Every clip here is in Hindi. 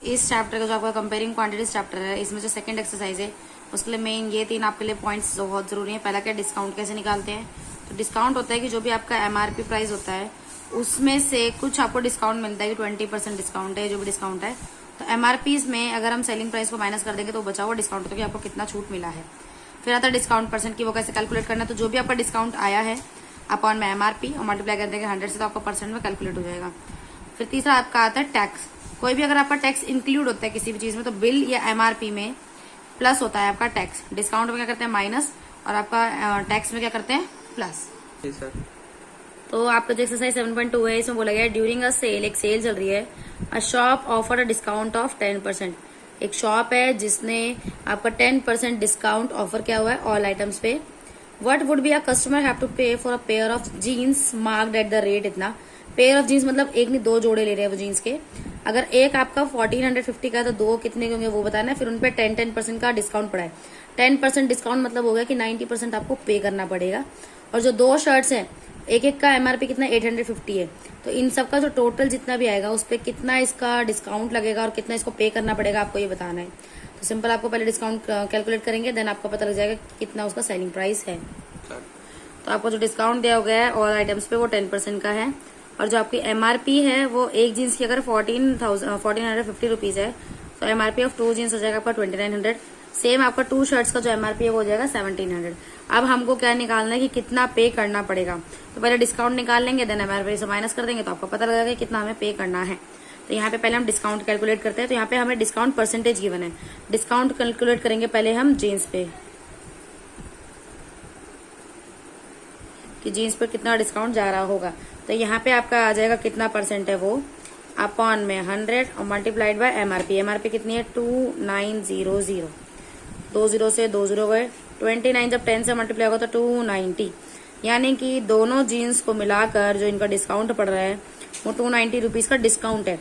इस चैप्टर का जो आपका कंपेयरिंग क्वांटिटीज चैप्टर है, इसमें जो सेकंड एक्सरसाइज है उसके लिए मेन ये 3 आपके लिए पॉइंट्स बहुत जरूरी है। पहला क्या, डिस्काउंट कैसे निकालते हैं। तो डिस्काउंट होता है कि जो भी आपका एमआरपी प्राइस होता है उसमें से कुछ आपको डिस्काउंट मिलता है कि 20% डिस्काउंट है, जो भी डिस्काउंट है। तो एमआरपी में अगर हम सेलिंग प्राइस को माइनस कर देंगे तो बचा हुआ डिस्काउंट होता है कि आपको कितना छूट मिला है। फिर आता है डिस्काउंट परसेंट की, वो कैसे कैलकुलेट करना है। तो जो भी आपका डिस्काउंट आया है अपॉन में एमआरपी और मल्टीप्लाई कर देंगे 100 से, तो आपका परसेंट में कैलकुलेट हो जाएगा। फिर तीसरा आपका आता है टैक्स। कोई भी अगर आपका टैक्स इंक्लूड होता है किसी भी चीज में तो बिल या एमआरपी में प्लस होता है आपका टैक्स। डिस्काउंट में क्या करते हैं माइनस, और आपका टैक्स में क्या करते हैं प्लस। जी सर। तो आपका जो एक्सरसाइज 7.2 है इसमें बोला गया है ड्यूरिंग अ सेल, एक सेल चल रही है, a shop offer a discount of 10%। एक शॉप है जिसने आपका 10% डिस्काउंट ऑफर किया हुआ है ऑल आइटम्स पे। What would be a customer have to pay for a pair of jeans marked at the rate इतना। पेयर ऑफ जीन्स मतलब एक नहीं 2 जोड़े ले रहे हैं वो जीन्स के। अगर एक आपका 1450 का है तो 2 कितने के होंगे वो बताना है। फिर उनपे 10% का डिस्काउंट पड़ा है। 10% डिस्काउंट मतलब हो गया कि 90% आपको पे करना पड़ेगा। और जो 2 शर्ट्स हैं, एक एक का एमआरपी कितना 850 है, तो इन सब का जो टोटल जितना भी आएगा उस पर कितना इसका डिस्काउंट लगेगा और कितना इसको पे करना पड़ेगा आपको ये बताना है। तो सिंपल आपको पहले डिस्काउंट कैलकुलेट करेंगे, देन आपको पता लग जाएगा कि कितना उसका सेलिंग प्राइस है। तो आपको जो डिस्काउंट दिया गया है ऑल आइटम्स पे वो 10% का है। और जो आपकी एमआरपी है वो एक जीन्स की अगर 1450 रुपीज है तो एमआरपी ऑफ 2 जीन्स हो जाएगा आपका 2900। सेम आपका 2 शर्ट्स का जो एमआरपी है वो हो जाएगा 1700। अब हमको क्या निकालना है कि कितना पे करना पड़ेगा। तो पहले डिस्काउंट निकाल लेंगे, देन एमआरपी से माइनस कर देंगे तो आपको पता लगेगा कि कितना हमें पे करना है। तो यहाँ पे पहले हम डिस्काउंट कैलकुलेट करते हैं। तो यहाँ पे हमें डिस्काउंट परसेंटेज गिवन है। डिस्काउंट कैलकुलेट करेंगे पहले हम जीन्स पे कि जीन्स पर कितना डिस्काउंट जा रहा होगा। तो यहाँ पे आपका आ जाएगा कितना परसेंट है वो अपॉन में 100 और मल्टीप्लाइड बाय एमआरपी। एमआरपी कितनी है 2900। 2 जीरो से 2 जीरो गए, 29 जब 10 से मल्टीप्लाई होगा तो 290। यानी कि दोनों जीन्स को मिलाकर जो इनका डिस्काउंट पड़ रहा है वो 290 रुपीज का डिस्काउंट है।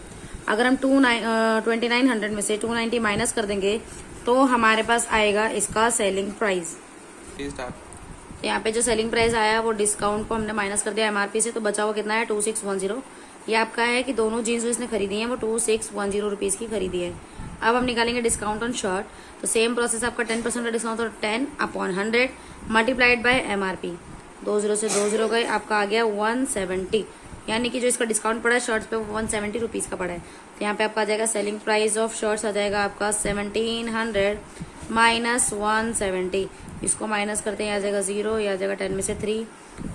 अगर हम 2900 में से 290 माइनस कर देंगे तो हमारे पास आएगा इसका सेलिंग प्राइस। यहाँ पे जो सेलिंग प्राइस आया वो डिस्काउंट को हमने माइनस कर दिया एमआरपी से, तो बचा हुआ कितना है 2610। ये आपका है कि दोनों जीन्स जो इसने खरीदी है वो 2610 रुपीज की खरीदी है। अब हम निकालेंगे डिस्काउंट ऑन शर्ट। तो सेम प्रोसेस, आपका 10% का डिस्काउंट, तो 10 upon 100 multiplied by MRP. 2 zero से 2 जीरो गए, आपका आ गया 170। यानी कि जो इसका डिस्काउंट पड़ा है शर्ट्स पे वो 170 रुपीज का पड़ा है। तो यहाँ पे आपका आ जाएगा सेलिंग प्राइस ऑफ शर्ट्स आ जाएगा आपका 1700 माइनस 170। इसको माइनस करते हैं, आ जाएगा 0, या आ जाएगा 10 में से 3,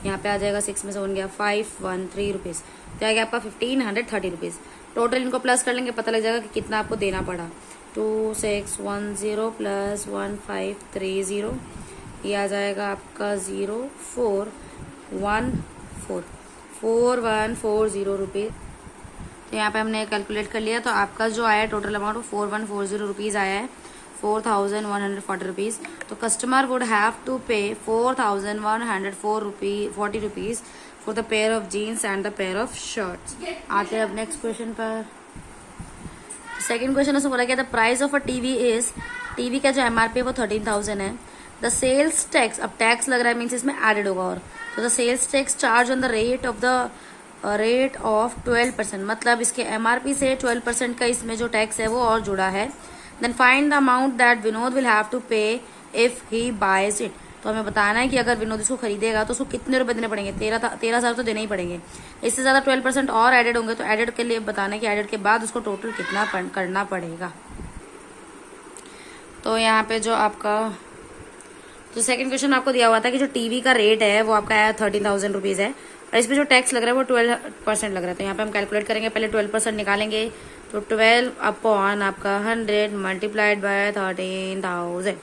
यहाँ पे आ जाएगा 6 में से 1 गया 513 रुपीज। तो आ गया आपका 1530 रुपीज। टोटल इनको प्लस कर लेंगे, पता लग जाएगा कि कितना आपको देना पड़ा। 2610 प्लस 1530, ये आ जाएगा आपका 4140 रुपीज। तो यहाँ पे हमने कैलकुलेट कर लिया। तो आपका जो आया टोटल अमाउंट वो 4140 रुपीज आया है, 4140 रुपीज। तो customer would have to pay 4140 rupees for the pair of jeans and the pair of shirts. आते हैं अब नेक्स्ट क्वेश्चन पर। सेकंड क्वेश्चन उसमें बोला गया the price of a TV is, TV का जो एमआरपी है वो 13,000 है। द सेल्स टैक्स, अब टैक्स लग रहा है मीन्स इसमें एडेड होगा, और तो the sales tax charge on the rate of 12%, मतलब इसके एमआरपी से 12% का इसमें जो टैक्स है वो और जुड़ा है। Then find the amount that Vinod will have to pay if he buys it. तो हमें बताना है कि अगर विनोद इसको खरीदेगा तो उसको कितने रुपए देने पड़ेंगे। 13,000 तो देने ही पड़ेंगे। इससे ज्यादा 12% और एडेड होंगे, तो एडेड के लिए बताना है कि एडेड के बाद उसको टोटल कितना करना पड़ेगा। तो यहाँ पे जो आपका तो सेकंड क्वेश्चन आपको दिया हुआ था कि जो टीवी का रेट है वो आपका है 13,000 रुपीज है, और इसमें जो टैक्स लग रहा है वो 12% लग रहा है। तो यहाँ पे हम कैलकुलेट करेंगे, पहले 12% निकालेंगे। तो 12 अपॉन आपका 100 मल्टीप्लाइड बाय 13,000।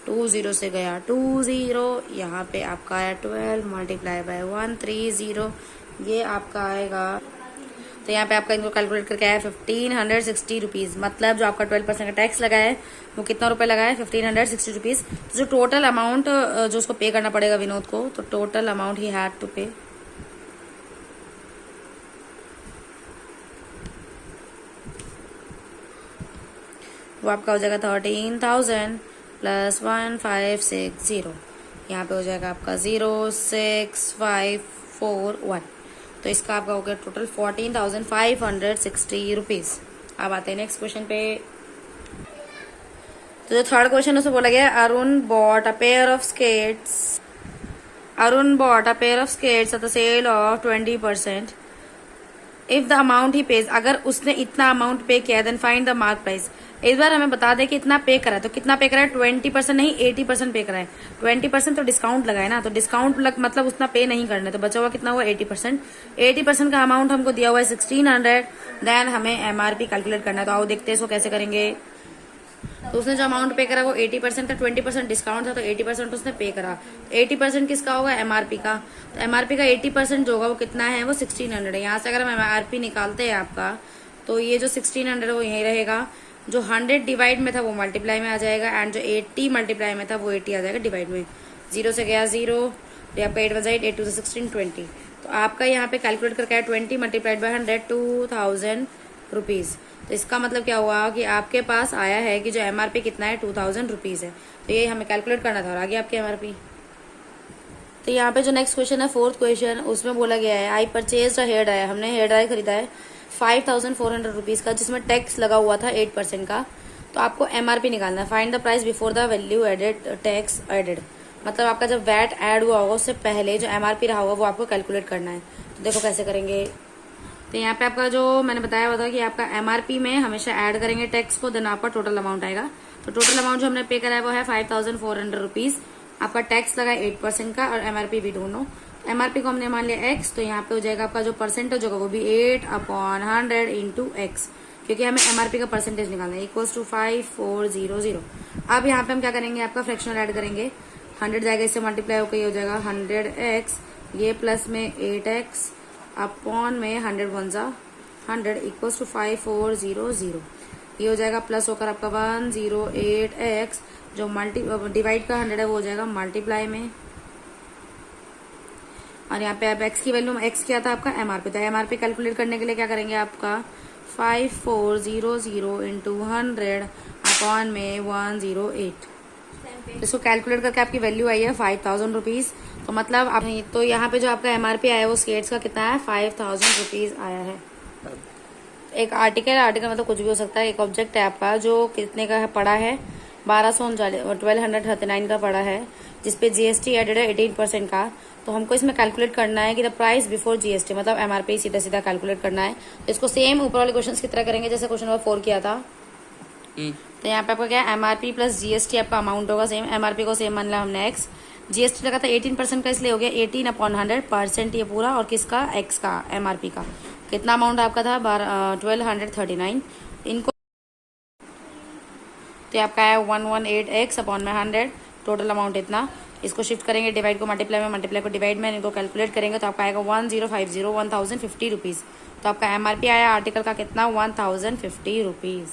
2 जीरो से गया 2 जीरो, यहाँ पे आपका आया 12 मल्टीप्लाई बाय 130, ये आपका आएगा। तो यहाँ पे आपका इनको कैलकुलेट करके आया 1560 रुपीज। मतलब जो आपका 12% का टैक्स लगा है वो कितना रुपए लगा है 1560 रुपीज। तो जो टोटल अमाउंट जो उसको पे करना पड़ेगा विनोद को, तो total amount he had to pay वो आपका हो जाएगा 13,000 प्लस 1560। यहाँ पे हो जाएगा आपका 06541। तो इसका आपका हो गया टोटल 14,560 रुपीज। अब आते हैं नेक्स्ट क्वेश्चन पे। तो जो थर्ड क्वेश्चन है उसमें बोला गया Arun bought a pair of skates at the sale of 20%। If the amount he pays, अगर उसने इतना अमाउंट पे किया then find the mark price. इस बार हमें बता दे कि इतना पे करा है, तो कितना पे करा है? 20% नहीं 80% पे करा है। 20% तो डिस्काउंट लगा है ना, तो डिस्काउंट मतलब उतना पे नहीं करना है, तो बचा हुआ कितना हुआ 80%। 80% का अमाउंट हमको दिया हुआ है 1600, देन हमें एमआरपी कैलकुलेट करना है। तो आओ देखते हैं इसको कैसे करेंगे। तो उसने जो अमाउंट पे करा वो 80% था, 20% डिस्काउंट था, तो 80% उसने पे करा। 80% किसका होगा? एमआरपी का। तो एमआरपी का 80% जो होगा वो कितना है? वो 1600 है। यहाँ से अगर हम एमआरपी निकालते हैं आपका, तो ये जो 1600 है वो यही रहेगा। जो 100 डिवाइड में था वो मल्टीप्लाई में आ जाएगा, एंड जो 80 मल्टीप्लाई में था वो 80 आ जाएगा डिवाइड में। 0 से गया 0, तो आपका 8 1 8, 8 2 16, 20। तो आपका यहाँ पे कैलकुलेट करके है 20 मल्टीप्लाइड बाय 100, 2000 रुपीज। तो इसका मतलब क्या हुआ कि आपके पास आया है कि जो एमआरपी कितना है 2000 रुपीज है। तो ये हमें कैलकुलेट करना था और आ गया आपके एमआरपी। तो यहाँ पे जो नेक्स्ट क्वेश्चन है फोर्थ क्वेश्चन, उसमें बोला गया है I purchase a hair dryer. हमने हेयर ड्रायर खरीदा है 5400 रुपीज का, जिसमें टैक्स लगा हुआ था 8% का। तो आपको एमआरपी निकालना है। Find the price before the value added tax added. मतलब आपका जब वैट ऐड हुआ होगा उससे पहले जो एमआरपी रहा होगा वो आपको कैलकुलेट करना है। तो देखो कैसे करेंगे। तो यहाँ पे आपका जो मैंने बताया हुआ था कि आपका एमआरपी में हमेशा ऐड करेंगे टैक्स को, देन आपका टोटल अमाउंट आएगा। तो टोटल अमाउंट जो हमने पे करा है वो है 5400 रुपीज। आपका टैक्स लगा 8% का और एमआरपी भी दोनों। एमआरपी को हमने मान लिया x, तो यहाँ पे हो जाएगा आपका जो परसेंटेज होगा वो भी 8/100 इंटू एक्स, क्योंकि हमें एमआरपी का परसेंटेज निकालना है, इक्वल्स टू 5400। अब यहाँ पे हम क्या करेंगे, आपका फ्रैक्शनल ऐड करेंगे। 100 जाएगा, इससे मल्टीप्लाई होकर ये हो जाएगा 100x, ये प्लस में 8x अपॉन में 100 1 100 इक्वल्स टू 5400। ये हो जाएगा प्लस होकर आपका 108x, जो डिवाइड का 100 है वो हो जाएगा मल्टीप्लाई में। और यहाँ पे आप x की वैल्यू, x क्या था आपका एमआरपी था। एमआरपी कैलकुलेट करने के लिए क्या करेंगे, आपका 5400 इंटू 100 अपॉन में 108। इसको कैलकुलेट करके आपकी वैल्यू आई है 5000 रुपीज। तो मतलब आप तो यहाँ पे जो आपका एमआरपी आया है वो स्केट्स का कितना है 5000 रुपीज आया है। एक आर्टिकल मतलब कुछ भी हो सकता है। एक ऑब्जेक्ट है आपका जो कितने का है पड़ा है 1239 का पड़ा है, जिसपे जीएसटी एडेड है 18% का। तो हमको इसमें कैलकुलेट करना है कि द प्राइस बिफोर जीएसटी, मतलब एमआरपी सीधा सीधा कैलकुलेट करना है। तो इसको सेम ऊपर वाले क्वेश्चन की तरह करेंगे जैसे क्वेश्चन नंबर 4 किया था। तो यहाँ पे आपका क्या एमआरपी प्लस जीएसटी आपका अमाउंट होगा सेम। एमआरपी को सेम मान लिया हमने एक्स, जीएसटी लगा था 18% का, इसलिए हो गया 18/100% ये पूरा। और किसका, एक्स का, एमआरपी का। कितना अमाउंट आपका था 1239। इनको तो आपका है 118x अपॉन में 100, टोटल अमाउंट इतना। इसको शिफ्ट करेंगे डिवाइड को मल्टीप्लाई में, मल्टीप्लाई को डिवाइड में, इनको कैलकुलेट करेंगे तो आपका आएगा 1050 रुपीज। तो आपका एमआरपी आया आर्टिकल का कितना 1050 रुपीज।